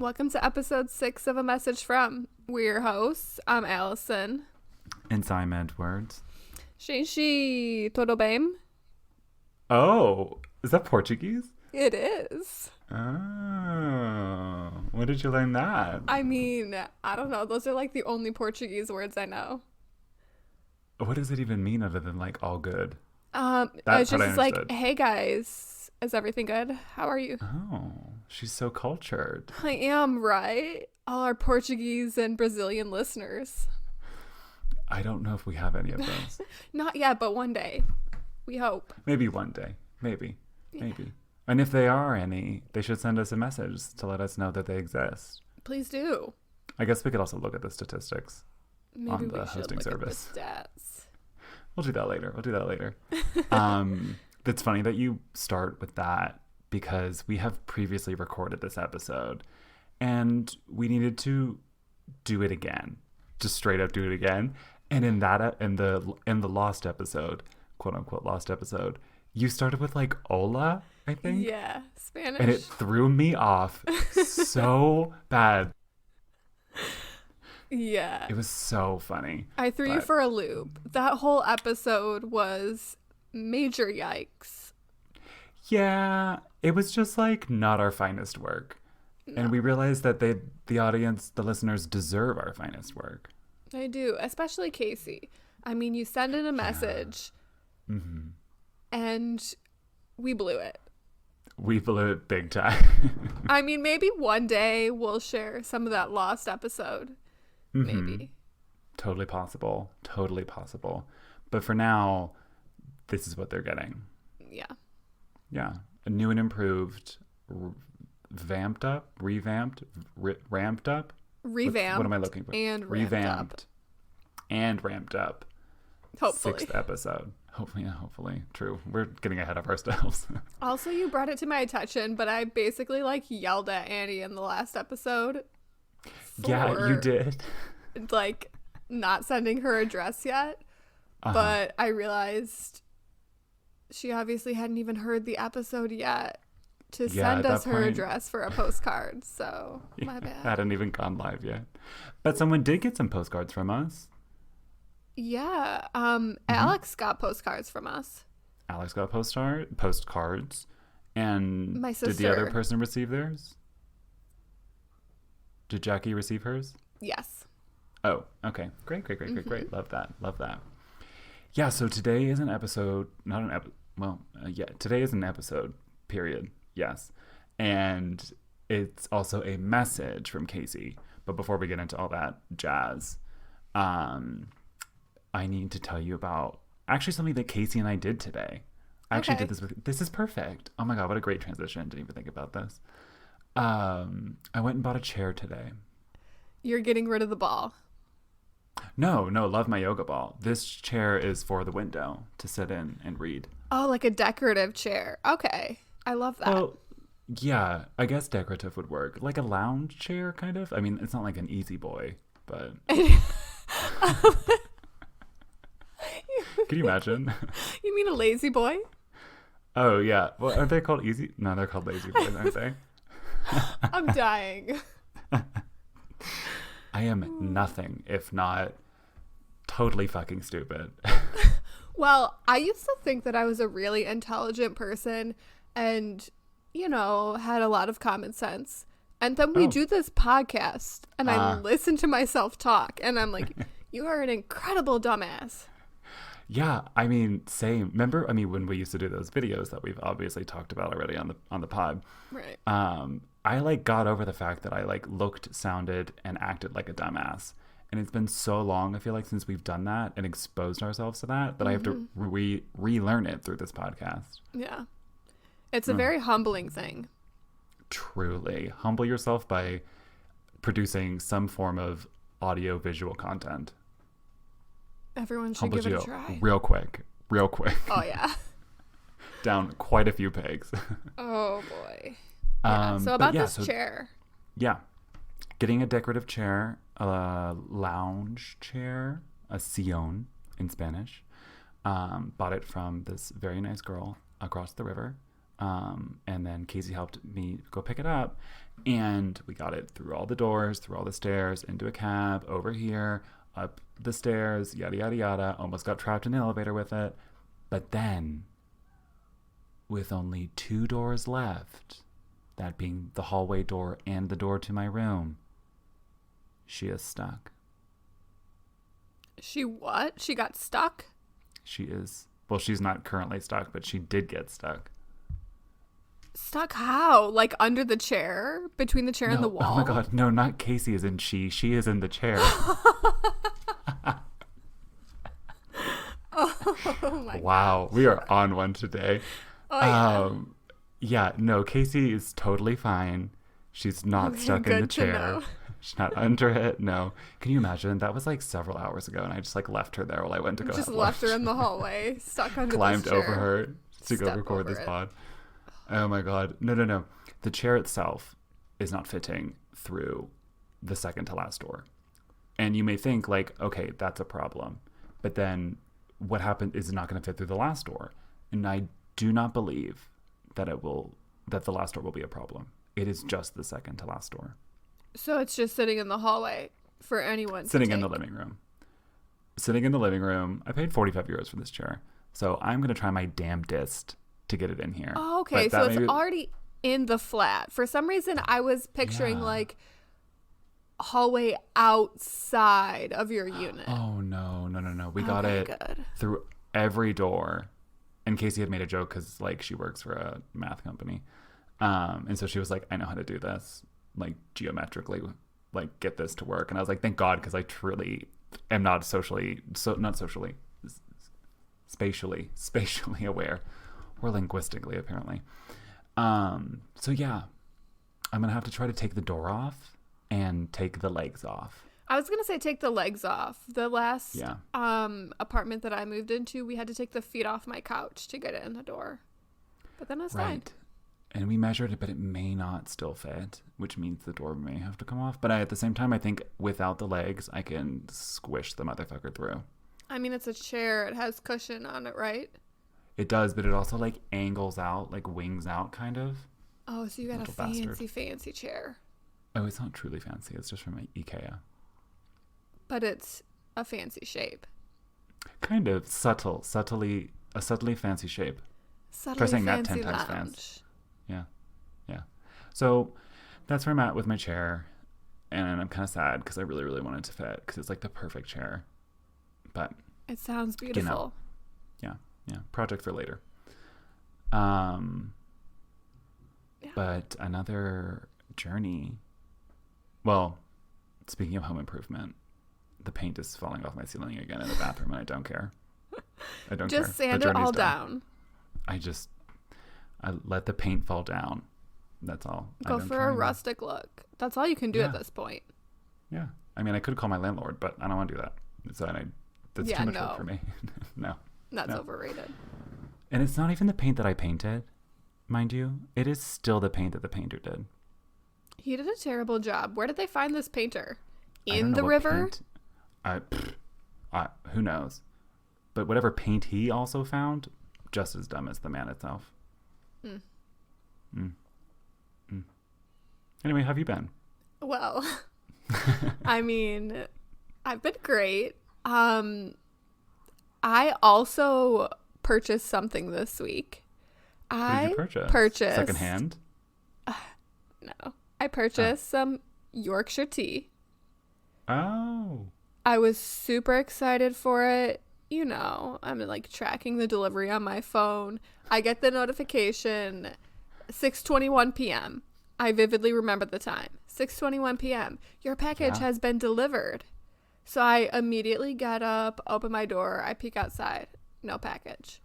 Welcome to episode 6 of A Message From. We're your hosts. I'm Alyson. And I'm Edwards. Gente, todo bem? Oh, is that Portuguese? It is. Oh, when did you learn that? I mean, I don't know. Those are like the only Portuguese words I know. What does it even mean other than like all good? It's just like, hey guys, is everything good? How are you? Oh, she's so cultured. I am, right? All our Portuguese and Brazilian listeners. I don't know if we have any of those. Not yet, but one day. We hope. Maybe one day. Maybe. And if they are any, they should send us a message to let us know that they exist. Please do. I guess we could also look at the statistics Maybe on the hosting service. At the stats. We'll do that later. It's funny that you start with that because we have previously recorded this episode and we needed to do it again. Just straight up do it again. And in the lost episode, quote unquote lost episode, you started with like hola, I think. Yeah, Spanish. And it threw me off so bad. Yeah. It was so funny. I threw you for a loop. That whole episode was major yikes. Yeah, it was just like not our finest work. No. And we realized that the audience, the listeners deserve our finest work. They do, especially Casey. I mean, you send in a message and we blew it. We blew it big time. I mean, maybe one day we'll share some of that lost episode. Maybe. Totally possible. But for now, this is what they're getting. Yeah. A new and improved, ramped up. What am I looking for? And revamped and ramped up. Hopefully. 6th episode. Hopefully. True. We're getting ahead of ourselves. Also, you brought it to my attention, but I basically like yelled at Annie in the last episode. Yeah, you did. Like, not sending her address yet. But I realized she obviously hadn't even heard the episode yet to send us her address for a postcard. So, my bad. Hadn't even gone live yet. But someone did get some postcards from us. Yeah. Alex got postcards from us. Alex got postcards. And my sister. Did the other person receive theirs? Did Jackie receive hers? Yes. Oh, okay. Great. Love that. Yeah, so today is an episode, today is an episode, period. Yes. And it's also a message from Casey. But before we get into all that jazz, I need to tell you about actually something that Casey and I did today. I actually did this this is perfect. Oh my God, what a great transition. Didn't even think about this. I went and bought a chair today. You're getting rid of the ball. No, love my yoga ball. This chair is for the window to sit in and read. Oh, like a decorative chair. Okay. I love that. Well, yeah, I guess decorative would work. Like a lounge chair, kind of. I mean, it's not like an easy boy, but... Can you imagine? You mean a lazy boy? Oh, yeah. Well, aren't they called easy? No, they're called lazy boys, aren't they? I'm dying. I am nothing if not totally fucking stupid. Well, I used to think that I was a really intelligent person and, had a lot of common sense. And then we do this podcast and I listen to myself talk and I'm like, you are an incredible dumbass. Yeah, I mean, same. Remember, when we used to do those videos that we've obviously talked about already on the pod. Right. I got over the fact that I looked, sounded, and acted like a dumbass. And it's been so long, I feel like, since we've done that and exposed ourselves to that I have to relearn it through this podcast. Yeah. It's a very humbling thing. Truly. Humble yourself by producing some form of audio-visual content. Everyone should give it a try. Real quick. Oh, yeah. Down quite a few pegs. Oh, boy. Yeah, so about this chair. Yeah. Getting a decorative chair, a lounge chair, a sillon in Spanish. Bought it from this very nice girl across the river. And then Casey helped me go pick it up. And we got it through all the doors, through all the stairs, into a cab, over here, up the stairs, yada, yada, yada. Almost got trapped in the elevator with it. But then, with only 2 doors left, that being the hallway door and the door to my room, she is stuck. She what? She got stuck? She is. Well, she's not currently stuck, but she did get stuck. Stuck how? Like under the chair? Between the chair and the wall? Oh my God. No, not Casey is in she. She is in the chair. Oh my wow. gosh. We are on one today. Oh, yeah. Yeah, no, Casey is totally fine. She's not stuck in the chair. She's not under it. No. Can you imagine? That was like several hours ago, and I just like left her there while I went to go just have left lunch. her in the hallway, stuck under Climbed this chair. over her to go record this pod. Oh my God. No. The chair itself is not fitting through the second to last door. And you may think like, okay, that's a problem. But then what happened is not going to fit through the last door. And I do not believe that the last door will be a problem. It is just the second to last door. So it's just sitting in the hallway for anyone Sitting to in the take. living room. Sitting in the living room. I paid 45 euros for this chair. So I'm going to try my damnedest to get it in here. Oh, okay. So it's already in the flat. For some reason, I was picturing like hallway outside of your unit. Oh, no. We got it through every door. And Casey had made a joke because like she works for a math company. And so she was like, I know how to do this, like geometrically, like get this to work. And I was like, thank God, because I truly am not spatially aware, or linguistically apparently. So yeah, I'm gonna have to try to take the door off and take the legs off. I was gonna say take the legs off. The last apartment that I moved into, we had to take the feet off my couch to get it in the door. But then it's fine. And we measured it, but it may not still fit, which means the door may have to come off. But at the same time, I think without the legs, I can squish the motherfucker through. I mean, it's a chair. It has cushion on it, right? It does, but it also like angles out, like wings out kind of. Oh, so you got a fancy chair. Oh, it's not truly fancy. It's just from IKEA. But it's a fancy shape. Kind of subtly fancy shape. Try saying that 10 times fast. Yeah. So that's where I'm at with my chair. And I'm kind of sad because I really, really want it to fit because it's like the perfect chair. But it sounds beautiful. Yeah. Project for later. But another journey. Well, speaking of home improvement, the paint is falling off my ceiling again in the bathroom, and I don't care. Just sand it all down. I let the paint fall down. That's all. Go for a rustic look. That's all you can do at this point. Yeah. I mean, I could call my landlord, but I don't want to do that. That's too much work for me. No. That's overrated. And it's not even the paint that I painted, mind you. It is still the paint that the painter did. He did a terrible job. Where did they find this painter? In the river? Who knows? But whatever paint he also found, just as dumb as the man itself. Anyway, how have you been? Well, I mean, I've been great. I also purchased something this week. What did you purchase? Purchased secondhand? No. I purchased some Yorkshire tea. Oh. I was super excited for it. You know, I'm like tracking the delivery on my phone. I get the notification 6:21 p.m. I vividly remember the time. 6:21 p.m. Your package has been delivered. So I immediately get up, open my door, I peek outside. No package.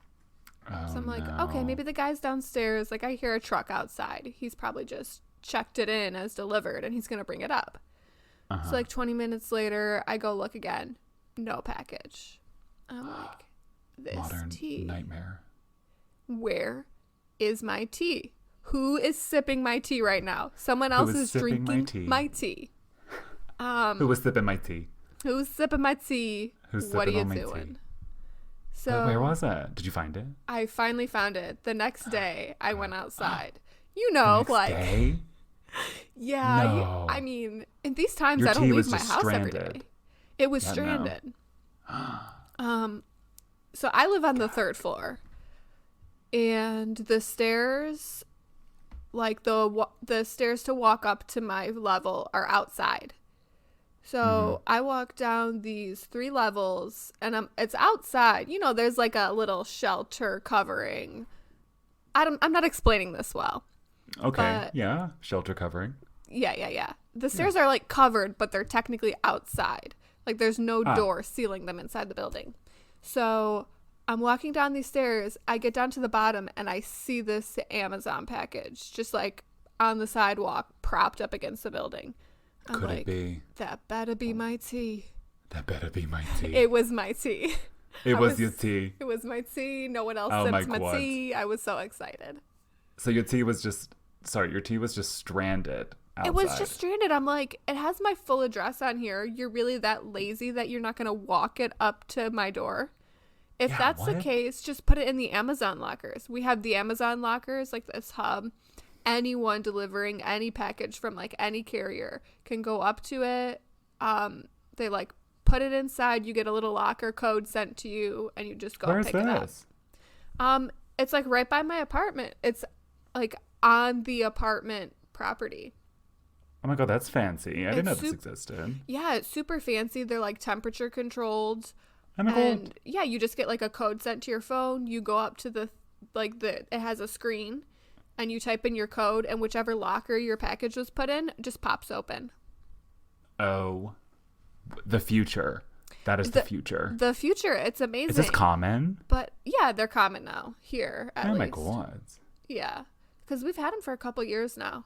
Oh, so I'm like, okay, maybe the guy's downstairs. Like I hear a truck outside. He's probably just checked it in as delivered and he's going to bring it up. So like 20 minutes later, I go look again. No package. I'm like, this modern tea. Nightmare. Where is my tea? Who is sipping my tea right now? Someone else is drinking my tea. Who was sipping my tea? Who's sipping my tea? Who's what are sipping you on my doing? tea? So where was it? Did you find it? I finally found it. The next day, I went outside. You The know, next like, day? yeah. No. I mean, in these times, Your I don't tea leave was my just house every stranded. day. It was Yeah, no. stranded. So I live on the third floor, and the stairs, like the stairs to walk up to my level, are outside. So I walk down these 3 levels, and it's outside. You know, there's like a little shelter covering. I'm not explaining this well. Okay. But Yeah. Shelter covering. yeah. The stairs are like covered, but they're technically outside. Like there's no door sealing them inside the building. So I'm walking down these stairs. I get down to the bottom, and I see this Amazon package just like on the sidewalk, propped up against the building. I'm Could like, it be? that better be my tea. That better be my tea. It was my tea. It was your tea. It was my tea. No one else Oh my sipped my God. tea. I was so excited. So your tea was just stranded outside. It was just stranded. I'm like, it has my full address on here. You're really that lazy that you're not going to walk it up to my door? If Yeah, that's the what? case, just put it in the Amazon lockers. We have the Amazon lockers, like this hub. Anyone delivering any package from like any carrier can go up to it. They like put it inside. You get a little locker code sent to you, and you just go pick it up. It's like right by my apartment. It's like on the apartment property. Oh my God, that's fancy. I didn't know It's this existed. Yeah, it's super fancy. They're like temperature controlled. Oh my God. And yeah, you just get like a code sent to your phone. You go up to it has a screen, and you type in your code, and whichever locker your package was put in just pops open. Oh, the future. That is the future. The future. It's amazing. Is this common? But yeah, they're common now here at Oh least. my God. Yeah, because we've had them for a couple years now.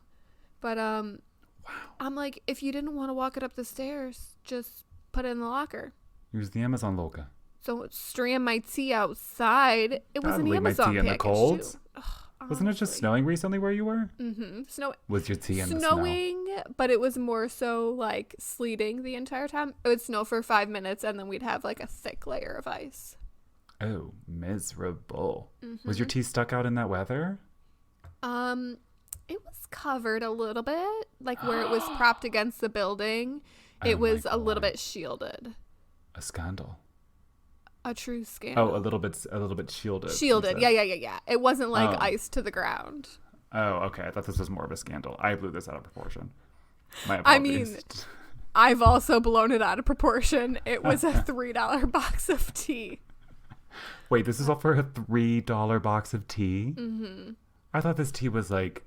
But Wow. I'm like, if you didn't want to walk it up the stairs, just put it in the locker. Use the Amazon logo. So strand my tea outside. It was I'd an leave my Amazon tea in the package cold. too. Ugh, Wasn't it just honestly. snowing recently where you were? Mm-hmm. Was your tea in the snow? Snowing, but it was more so like sleeting the entire time. It would snow for 5 minutes, and then we'd have like a thick layer of ice. Oh, miserable. Mm-hmm. Was your tea stuck out in that weather? It was covered a little bit, like where it was propped against the building. It Oh my was a little God. bit shielded. A scandal. A true scandal. Oh, a little bit shielded. Shielded. you said. Yeah. It wasn't like Oh. ice to the ground. Oh, okay. I thought this was more of a scandal. I blew this out of proportion. My I apologies. mean, I've also blown it out of proportion. It was a $3 box of tea. Wait, this is all for a $3 box of tea? Mm-hmm. I thought this tea was like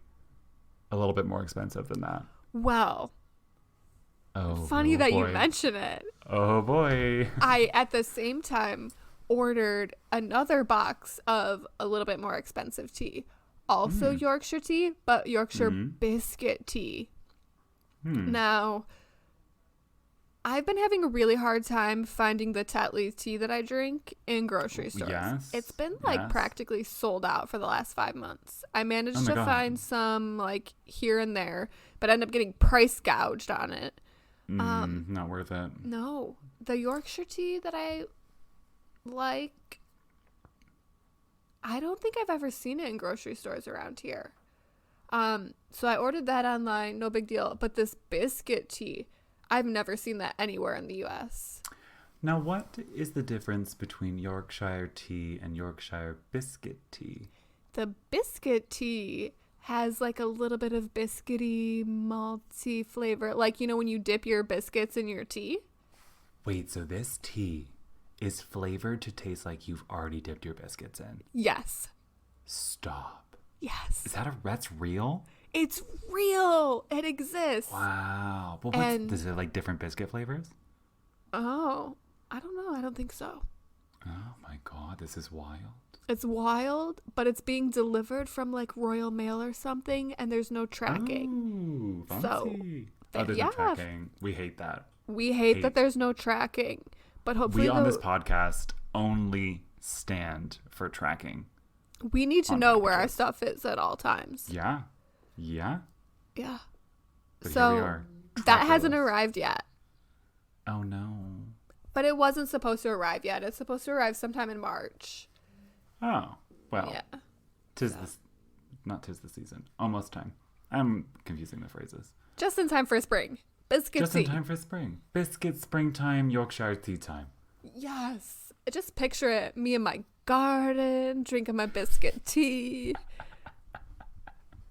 a little bit more expensive than that. Well, Oh, funny that you boy. mention it. Oh boy. I, at the same time, ordered another box of a little bit more expensive tea. Also Yorkshire tea, but Yorkshire biscuit tea. Now, I've been having a really hard time finding the Tetley tea that I drink in grocery stores. Yes, It's been like yes. practically sold out for the last 5 months. I managed Oh my to God. find some like here and there, but ended up getting price gouged on it. Not worth it. No, the Yorkshire tea that I like, I don't think I've ever seen it in grocery stores around here. So I ordered that online, no big deal. But this biscuit tea, I've never seen that anywhere in the U.S. Now, what is the difference between Yorkshire tea and Yorkshire biscuit tea? The biscuit tea has like a little bit of biscuity, malty flavor. Like, you know, when you dip your biscuits in your tea? Wait, so this tea is flavored to taste like you've already dipped your biscuits in? Yes. Stop. Yes. That's real? It's real. It exists. Wow. Well, And- is it like different biscuit flavors? Oh, I don't know. I don't think so. Oh my God, this is wild. It's wild, but it's being delivered from like Royal Mail or something, and there's no tracking. Ooh, So, fancy. Oh, there's yeah. no tracking. We hate that. We hate Hate. that there's no tracking, but hopefully We on this podcast only stand for tracking. we need to on know where our packages. stuff is at all times. Yeah. Yeah. Yeah. But here we So are, that hasn't trackerless. arrived yet. Oh no. But it wasn't supposed to arrive yet. It's supposed to arrive sometime in March. Oh, well. Yeah. Tis the season. Almost time. I'm confusing the phrases. Just in time for spring. Biscuit Just tea. in time for spring. Biscuit springtime, Yorkshire tea time. Yes. Just picture it. Me in my garden, drinking my biscuit tea.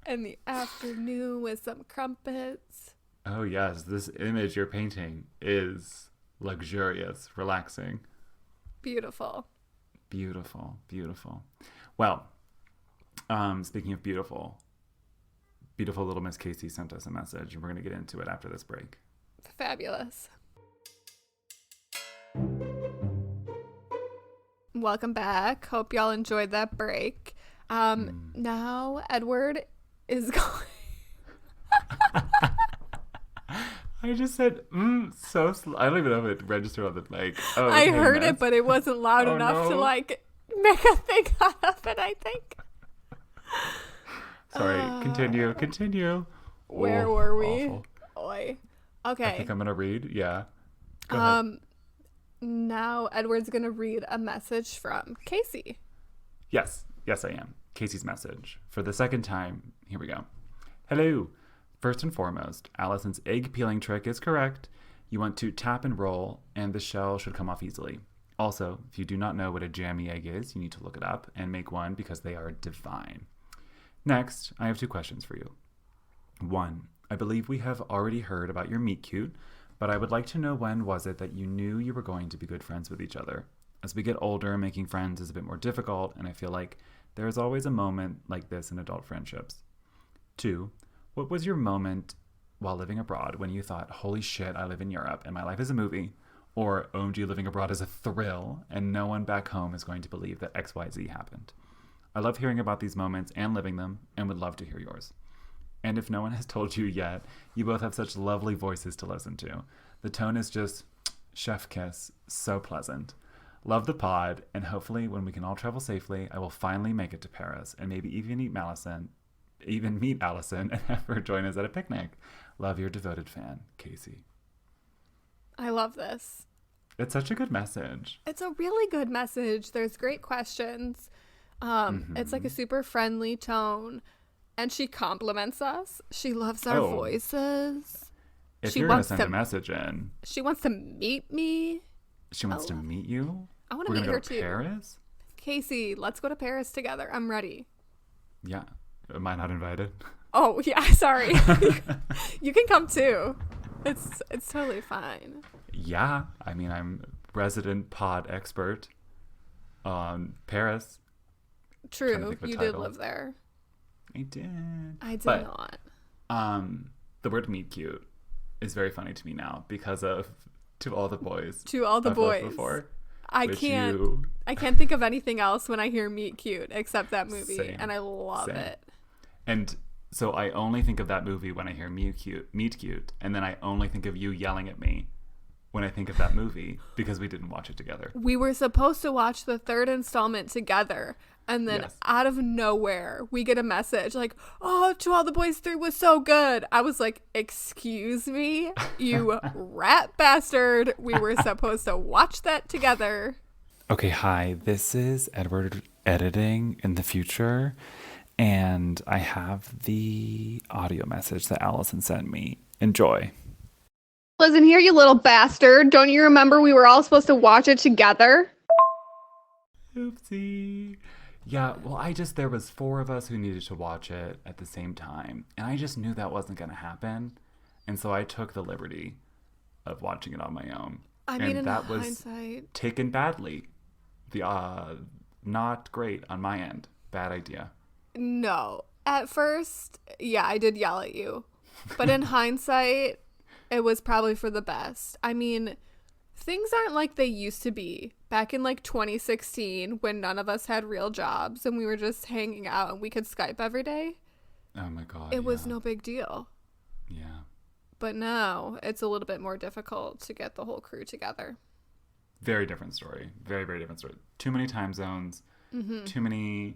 In the afternoon with some crumpets. Oh, yes. This image you're painting is luxurious, relaxing. Beautiful. Beautiful. Beautiful. Well, speaking of beautiful little Miss Casey sent us a message, and we're going to get into it after this break. Fabulous. Welcome back. Hope y'all enjoyed that break. Now Edward is going. I just said, so slow. I don't even know if it registered on the mic. Oh, I heard it, but it wasn't loud enough to like make a thing out of it, I think. Sorry, continue. Where were we? Oi. Okay. I think I'm going to read. Yeah. Go ahead. Now Edward's going to read a message from Casey. Yes, I am. Casey's message. For the second time, here we go. Hello. First and foremost, Alyson's egg peeling trick is correct. You want to tap and roll, and the shell should come off easily. Also, if you do not know what a jammy egg is, you need to look it up and make one because they are divine. Next, I have 2 questions for you. 1, I believe we have already heard about your meet cute, but I would like to know when was it that you knew you were going to be good friends with each other? As we get older, making friends is a bit more difficult, and I feel like there is always a moment like this in adult friendships. 2, what was your moment while living abroad when you thought, holy shit, I live in Europe and my life is a movie? Or, OMG, living abroad is a thrill and no one back home is going to believe that XYZ happened. I love hearing about these moments and living them and would love to hear yours. And if no one has told you yet, you both have such lovely voices to listen to. The tone is just chef kiss, so pleasant. Love the pod, and hopefully when we can all travel safely, I will finally make it to Paris and maybe even meet Alyson and have her join us at a picnic. Love, your devoted fan, Casey. I love this. It's such a good message. It's a really good message. There's great questions. It's like a super friendly tone. And she compliments us. She loves our voices. If you're going to send a message in. She wants to meet me. She wants to meet you? I want to meet her too. Paris? Casey, let's go to Paris together. I'm ready. Yeah. Am I not invited? Oh, yeah. Sorry. You can come too. It's totally fine. Yeah. I mean, I'm resident pod expert on Paris. True. You did live there. I did. I did not. The word meet cute is very funny to me now because of To All the Boys. To All the Boys. Before, I can't think of anything else when I hear Meet Cute except that movie. Same. And I love it. And so I only think of that movie when I hear Meet Cute, and then I only think of you yelling at me when I think of that movie because we didn't watch it together. We were supposed to watch the 3rd installment together, and then out of nowhere we get a message like, oh, To All the Boys 3 was so good. I was like, excuse me, you rat bastard. We were supposed to watch that together. Okay, hi, this is Edward editing in the future, and I have the audio message that Alyson sent me. Enjoy. Listen here, you little bastard. Don't you remember we were all supposed to watch it together? Oopsie. Yeah, well, there was 4 of us who needed to watch it at the same time, and I just knew that wasn't going to happen, and so I took the liberty of watching it on my own. I mean, in that hindsight, was taken badly. Not great on my end. Bad idea. No. At first, yeah, I did yell at you, but in hindsight, it was probably for the best. I mean, things aren't like they used to be back in like 2016 when none of us had real jobs and we were just hanging out and we could Skype every day. Oh my God. It was no big deal. Yeah. But now it's a little bit more difficult to get the whole crew together. Very different story. Very, very different story. Too many time zones. Mm-hmm. Too many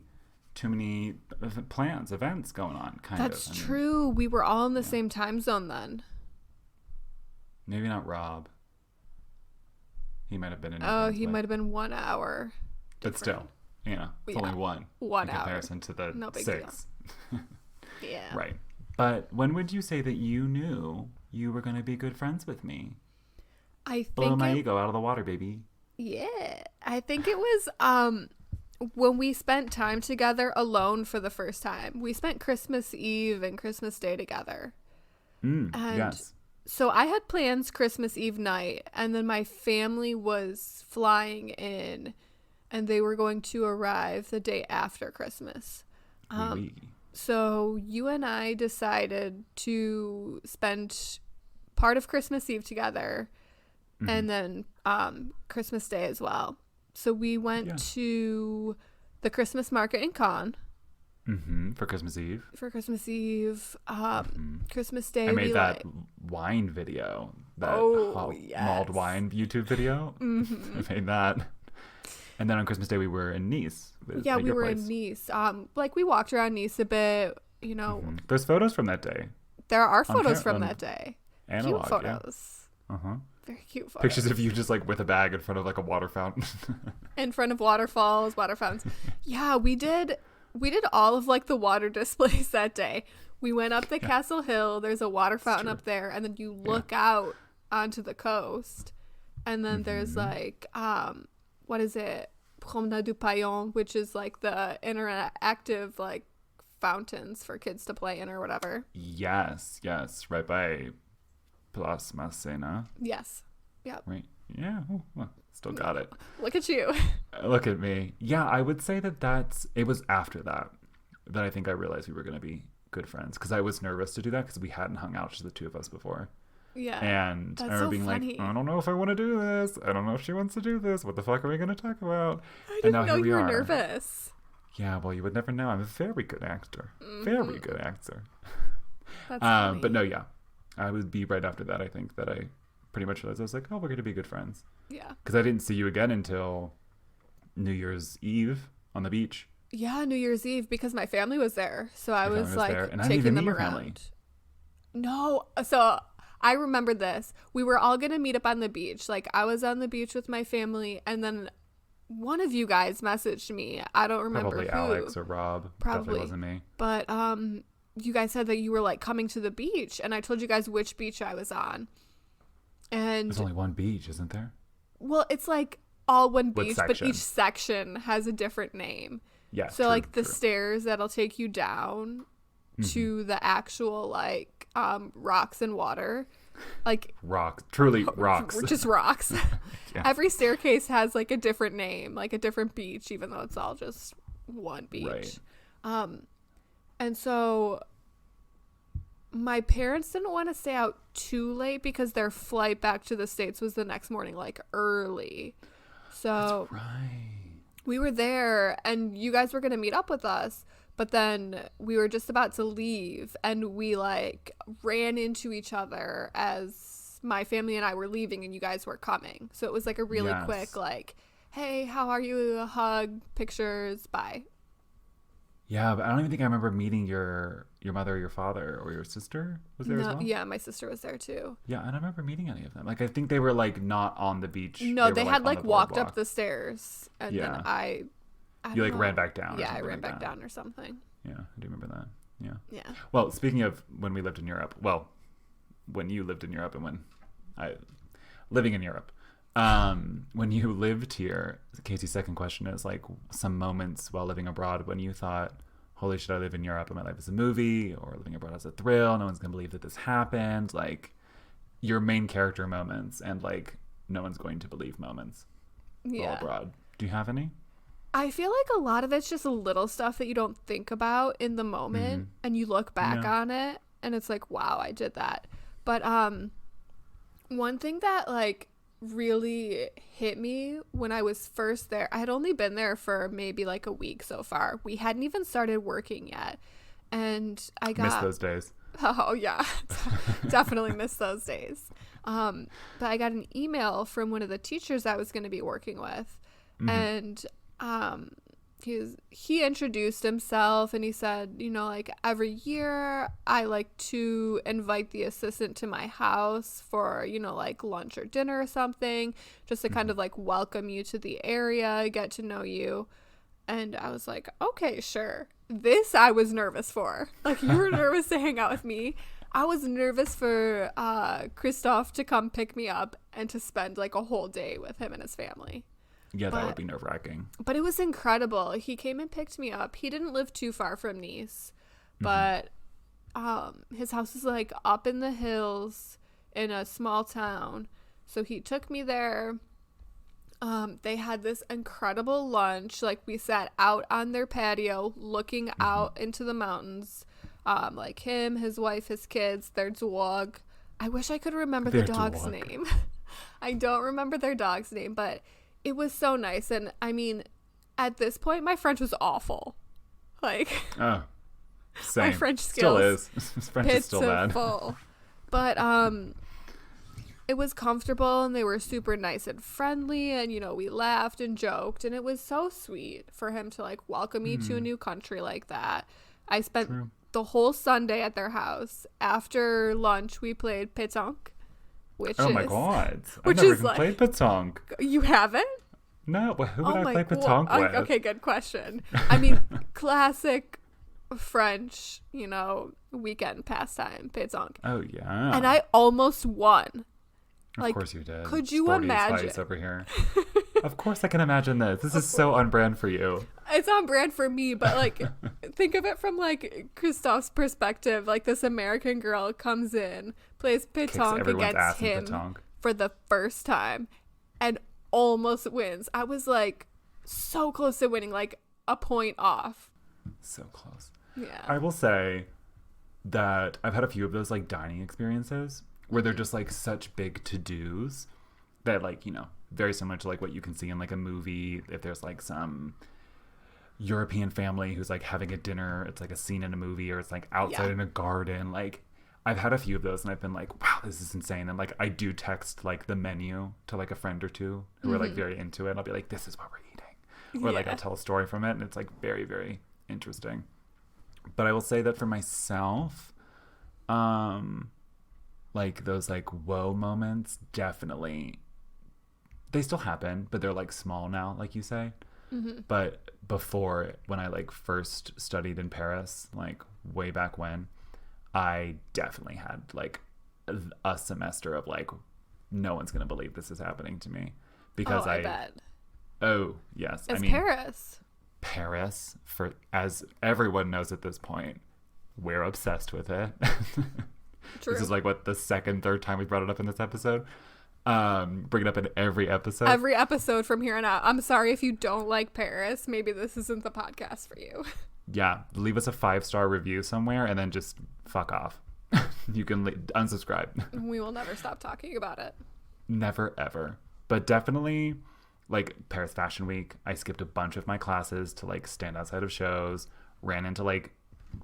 events going on. That's true. We were all in the same time zone then. Maybe not Rob. He might have been in he might have been 1 hour different. But still, it's only one in hour comparison to the no big 6. Yeah. Right. But when would you say that you knew you were going to be good friends with me? I think blow my ego out of the water, baby. Yeah. I think it was when we spent time together alone for the first time. We spent Christmas Eve and Christmas Day together. And yes. so I had plans Christmas Eve night, and then my family was flying in, and they were going to arrive the day after Christmas. So you and I decided to spend part of Christmas Eve together, and then Christmas Day as well. So we went to the Christmas market in Cannes. For Christmas Eve. Christmas Day. I made that wine video. That mulled wine YouTube video. I made that. And then on Christmas Day we were in Nice. Yeah, we were in Nice. We walked around Nice a bit, There's photos from that day. There are photos from that day. Analog, cute photos. Yeah. Very cute photos. Pictures of you just with a bag in front of a water fountain. In front of waterfalls, water fountains. Yeah, we did all of the water displays that day. We went up the Castle Hill. There's a water fountain up there, and then you look out onto the coast, and then there's what is it? Promenade du Paillon, which is the interactive fountains for kids to play in or whatever. Yes, right by Place Masséna. Yes. Yep. Right. Yeah. Ooh, well, still got it. Look at you. Look at me. Yeah, I would say it was after that I think I realized we were going to be good friends, because I was nervous to do that because we hadn't hung out, just the two of us, before. Yeah. And I remember being funny. I don't know if I want to do this. I don't know if she wants to do this. What the fuck are we going to talk about? I didn't know you were nervous. Yeah, well, you would never know. I'm a very good actor. Very good actor. That's funny. But no, yeah. I would be right after that, I think, that I pretty much realized I was we're going to be good friends. Yeah. Because I didn't see you again until New Year's Eve on the beach. Yeah, New Year's Eve, because my family was there. So I was taking them around. Family. No. So I remember this. We were all going to meet up on the beach. I was on the beach with my family, and then one of you guys messaged me. I don't remember Probably who. Alex or Rob. Definitely wasn't me. But you guys said that you were coming to the beach, and I told you guys which beach I was on. And there's only one beach, isn't there? Well, it's all one beach, but each section has a different name. Yeah. So the stairs that'll take you down to the actual rocks and water, rocks, truly rocks, just rocks. Yeah. Every staircase has a different name, a different beach, even though it's all just one beach. Right. And so my parents didn't want to stay out too late because their flight back to the States was the next morning, early. So that's right. We were there, and you guys were going to meet up with us, but then we were just about to leave, and we ran into each other as my family and I were leaving, and you guys were coming. So it was a really quick hey, how are you? A hug, pictures, bye. Yeah, but I don't even think I remember meeting your mother or your father or your sister was there as well? Yeah, my sister was there too. Yeah, I don't remember meeting any of them. I think they were not on the beach. No, they had walked up the stairs, and then I you ran back down. Yeah, I ran back down or something. Yeah, I do remember that. Yeah. Yeah. Well, speaking of when we lived in Europe, when you lived in Europe and when living in Europe, when you lived here, Casey's second question is some moments while living abroad when you thought, holy shit, I live in Europe and my life is a movie, or living abroad is a thrill, no one's gonna believe that this happened, your main character moments and no one's going to believe moments while abroad. Do you have any? I feel a lot of it's just a little stuff that you don't think about in the moment, and you look back on it and it's wow, I did that. But one thing that really hit me when I was first there, I had only been there for maybe a week so far. We hadn't even started working yet, and I got missed those days. Oh yeah, definitely missed those days. But I got an email from one of the teachers I was going to be working with, and he introduced himself, and he said, you know, like, every year I like to invite the assistant to my house for, you know, like lunch or dinner or something, just to kind of like welcome you to the area, get to know you. And I was like, okay, sure. This I was nervous for. Like, you were nervous to hang out with me. I was nervous for Christoph to come pick me up and to spend like a whole day with him and his family. Yeah, that would be nerve-wracking. But it was incredible. He came and picked me up. He didn't live too far from Nice, but his house is like up in the hills in a small town. So he took me there. They had this incredible lunch. Like, we sat out on their patio looking out into the mountains. Like him, his wife, his kids, their dog. I wish I could remember the dog's name. I don't remember their dog's name, but it was so nice. And I mean, at this point, my French was awful. Like, same. My French skills still is. French is still bad. Full. But it was comfortable, and they were super nice and friendly, and, you know, we laughed and joked, and it was so sweet for him to like welcome me to a new country like that. I spent the whole Sunday at their house. After lunch, we played pétanque. My God. I've never even played pétanque. You haven't? No, who would I play pétanque with? Okay, good question. I mean, classic French, you know, weekend pastime, pétanque. Oh, yeah. And I almost won. Of course you did. Could you imagine? Over here. Of course I can imagine this. This is so on brand for you. It's on brand for me, but like, think of it from like Christoph's perspective. Like, this American girl comes in, plays pétanque against him for the first time, and almost wins. I was like so close to winning, like a point off. So close. Yeah. I will say that I've had a few of those like dining experiences where they're just like such big to-dos that, like, you know, very similar to like what you can see in like a movie. If there's like some European family who's like having a dinner, it's like a scene in a movie, or it's like outside in a garden. Like, I've had a few of those, and I've been like, wow, this is insane. And like, I do text like the menu to like a friend or two who are like very into it. I'll be like, this is what we're eating, or like I'll tell a story from it, and it's like very, very interesting. But I will say that for myself, like those like whoa moments, definitely, they still happen, but they're like small now, like you say. But before, when I like first studied in Paris, like way back when, I definitely had like a semester of like, no one's gonna believe this is happening to me, because I bet. Oh yes, it's Paris, for as everyone knows at this point, we're obsessed with it. True. This is like what, the third time we brought it up in this episode. Bring it up in every episode. Every episode from here on out. I'm sorry if you don't like Paris. Maybe this isn't the podcast for you. Yeah, leave us a 5-star review somewhere and then just fuck off. You can unsubscribe. We will never stop talking about it. Never, ever. But definitely, like Paris Fashion Week, I skipped a bunch of my classes to like stand outside of shows, ran into like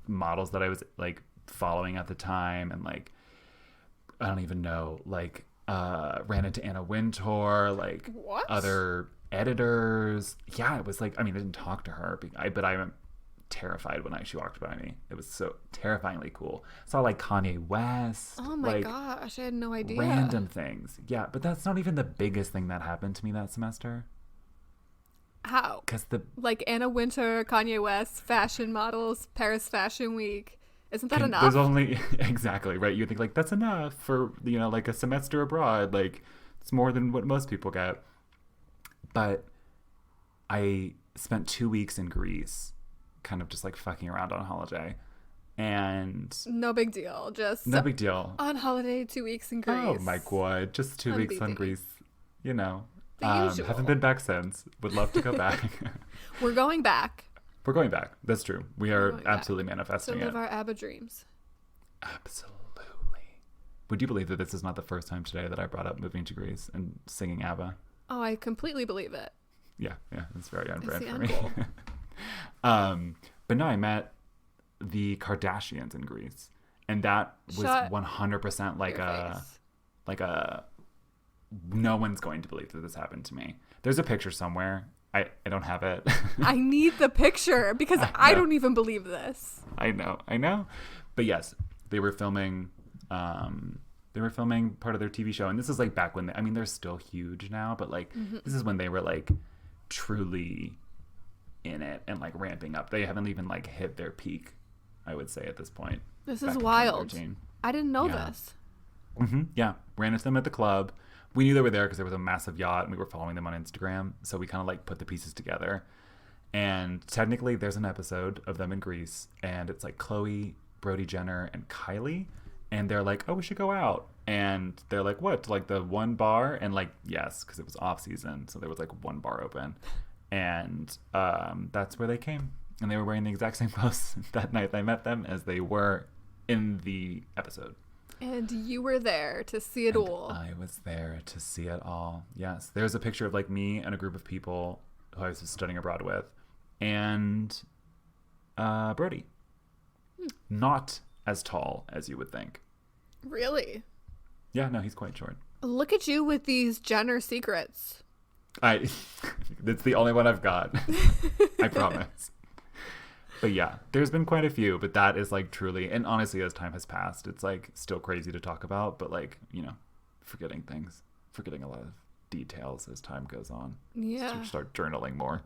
models that I was like following at the time, and like, I don't even know, like, ran into Anna Wintour, like what? Other editors. Yeah, it was like, I mean, I didn't talk to her, but I'm terrified when she walked by me. It was so terrifyingly cool. Saw like Kanye West. Oh my gosh, I had no idea. Random things. Yeah, but that's not even the biggest thing that happened to me that semester. How? Because like Anna Wintour, Kanye West, fashion models, Paris Fashion Week. Isn't that enough? There's only, exactly, right? You think like that's enough for, you know, like a semester abroad. Like, it's more than what most people get. But I spent 2 weeks in Greece, kind of just like fucking around on holiday. And no big deal. No big deal. On holiday, 2 weeks in Greece. Oh my God. Just 2 weeks on Greece. You know. The usual. Haven't been back since. Would love to go back. We're going back. We're going back. That's true. We are absolutely manifesting it. To live our ABBA dreams. Absolutely. Would you believe that this is not the first time today that I brought up moving to Greece and singing ABBA? Oh, I completely believe it. Yeah. It's very on brand for me. But no, I met the Kardashians in Greece, and that was 100% like a no one's going to believe that this happened to me. There's a picture somewhere I don't have it. I need the picture because I don't even believe this. I know. But yes, they were filming part of their TV show. And this is like back when, they're still huge now, but like this is when they were like truly in it and like ramping up. They haven't even like hit their peak, I would say, at this point. This is wild. I didn't know this. Yeah. Ran into them at the club. We knew they were there because there was a massive yacht and we were following them on Instagram. So we kind of like put the pieces together. And technically there's an episode of them in Greece and it's like Khloe, Brody Jenner, and Kylie. And they're like, oh, we should go out. And they're like, what? Like the one bar? And like, yes, because it was off season. So there was like one bar open. And that's where they came. And they were wearing the exact same clothes that night I met them as they were in the episode. And you were there to see it all. I was there to see it all. Yes. There's a picture of like me and a group of people who I was studying abroad with. And Brody. Not as tall as you would think. Really? Yeah, no, he's quite short. Look at you with these Jenner secrets. That's the only one I've got. I promise. But yeah, there's been quite a few, but that is like truly, and honestly, as time has passed, it's like still crazy to talk about, but like, forgetting a lot of details as time goes on. Yeah. So start journaling more.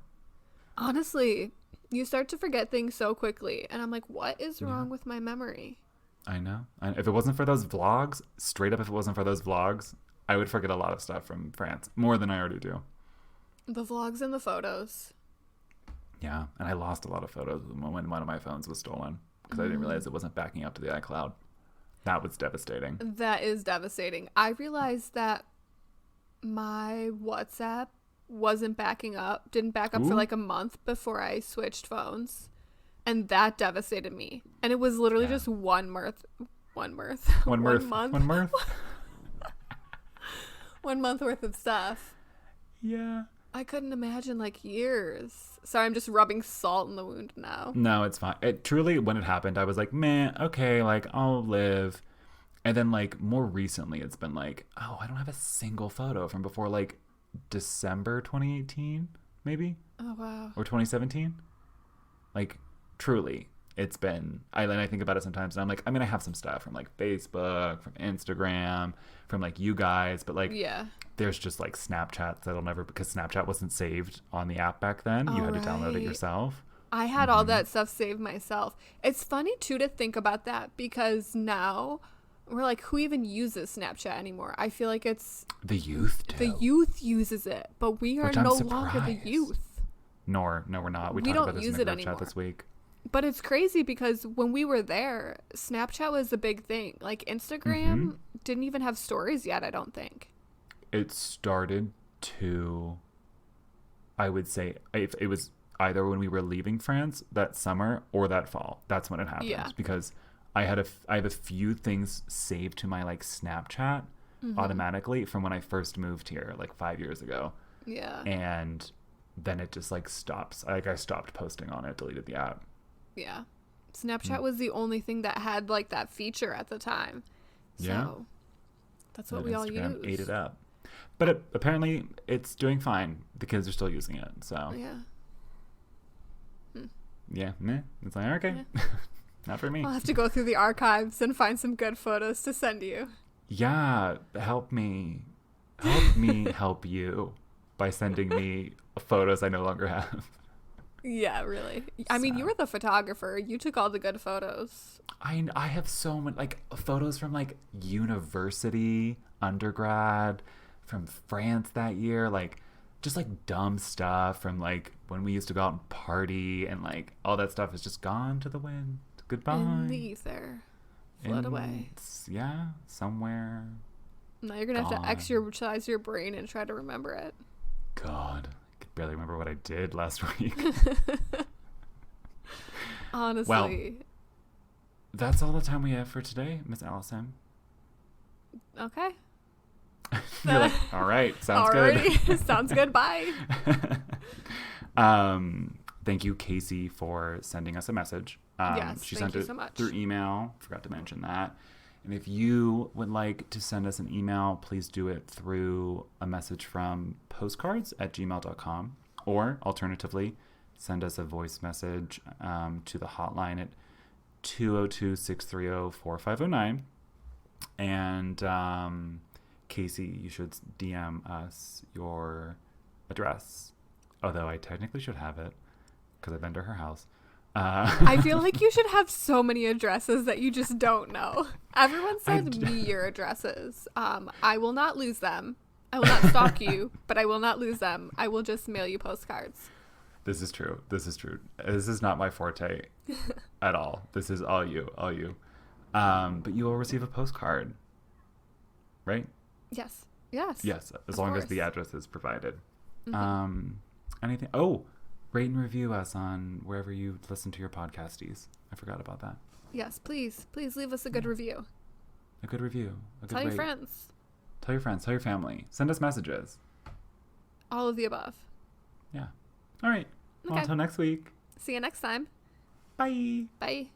Honestly, you start to forget things so quickly, and I'm like, what is wrong with my memory? I know. If it wasn't for those vlogs, I would forget a lot of stuff from France, more than I already do. The vlogs and the photos. Yeah, and I lost a lot of photos when one of my phones was stolen because I didn't realize it wasn't backing up to the iCloud. That was devastating. That is devastating. I realized that my WhatsApp didn't back up for like a month before I switched phones. And that devastated me. And it was literally just one month. 1 month worth of stuff. Yeah. I couldn't imagine like years. Sorry, I'm just rubbing salt in the wound now. No, it's fine. It truly, when it happened, I was like, man, okay, like I'll live. And then like more recently, it's been like, oh, I don't have a single photo from before like December 2018, maybe. Oh, wow. Or 2017. Like truly, it's been, I think about it sometimes and I'm like, I have some stuff from like Facebook, from Instagram, from like you guys, but like, there's just like Snapchats that'll never, because Snapchat wasn't saved on the app back then. You had to download it yourself. I had all that stuff saved myself. It's funny too to think about that because now we're like, who even uses Snapchat anymore? I feel like it's the youth do. The youth uses it, but we are no longer the youth. No, we're not. We talked don't about this use in the it group chat this week. But it's crazy because when we were there, Snapchat was a big thing. Like Instagram didn't even have stories yet, I don't think. It started to, I would say, if it was either when we were leaving France that summer or that fall. That's when it happened. Yeah. Because I have a few things saved to my like Snapchat automatically from when I first moved here like 5 years ago. Yeah. And then it just like stops. Like I stopped posting on it, deleted the app. Yeah. Snapchat was the only thing that had like that feature at the time. So that's what we all use. Instagram ate it up. But apparently it's doing fine. The kids are still using it. So yeah, it's like, okay, not for me. I'll have to go through the archives and find some good photos to send you. Yeah, help me help you by sending me photos I no longer have. Yeah, really. I mean, you were the photographer. You took all the good photos. I have so many like photos from like university, undergrad, from France that year, like just like dumb stuff from like when we used to go out and party, and like all that stuff is just gone to the wind. Goodbye. In the ether. Float away. Yeah, somewhere. Now you're going to have to exercise your brain and try to remember it. God, I could barely remember what I did last week. Honestly. Well, that's all the time we have for today, Miss Alyson. Okay. You're like, all right, sounds good. Sounds good. Bye. Thank you, Casey, for sending us a message. Yes, she thank sent you it so much. through email. Forgot to mention that. And if you would like to send us an email, please do it through a message from postcards@gmail.com Or alternatively, send us a voice message to the hotline at 202-630-4509. And Casey, you should DM us your address. Although I technically should have it because I've been to her house. I feel like you should have so many addresses that you just don't know. Everyone sends me your addresses. I will not lose them. I will not stalk you, but I will not lose them. I will just mail you postcards. This is true. This is not my forte at all. This is all you. But you will receive a postcard, right? Yes, as long as the address is provided. Anything? Oh, rate and review us on wherever you listen to your podcasties. I forgot about that. Yes, please leave us a good review. A good review. Tell your friends. Tell your friends. Tell your family. Send us messages. All of the above. Yeah. All right. Okay. Well, until next week. See you next time. Bye. Bye.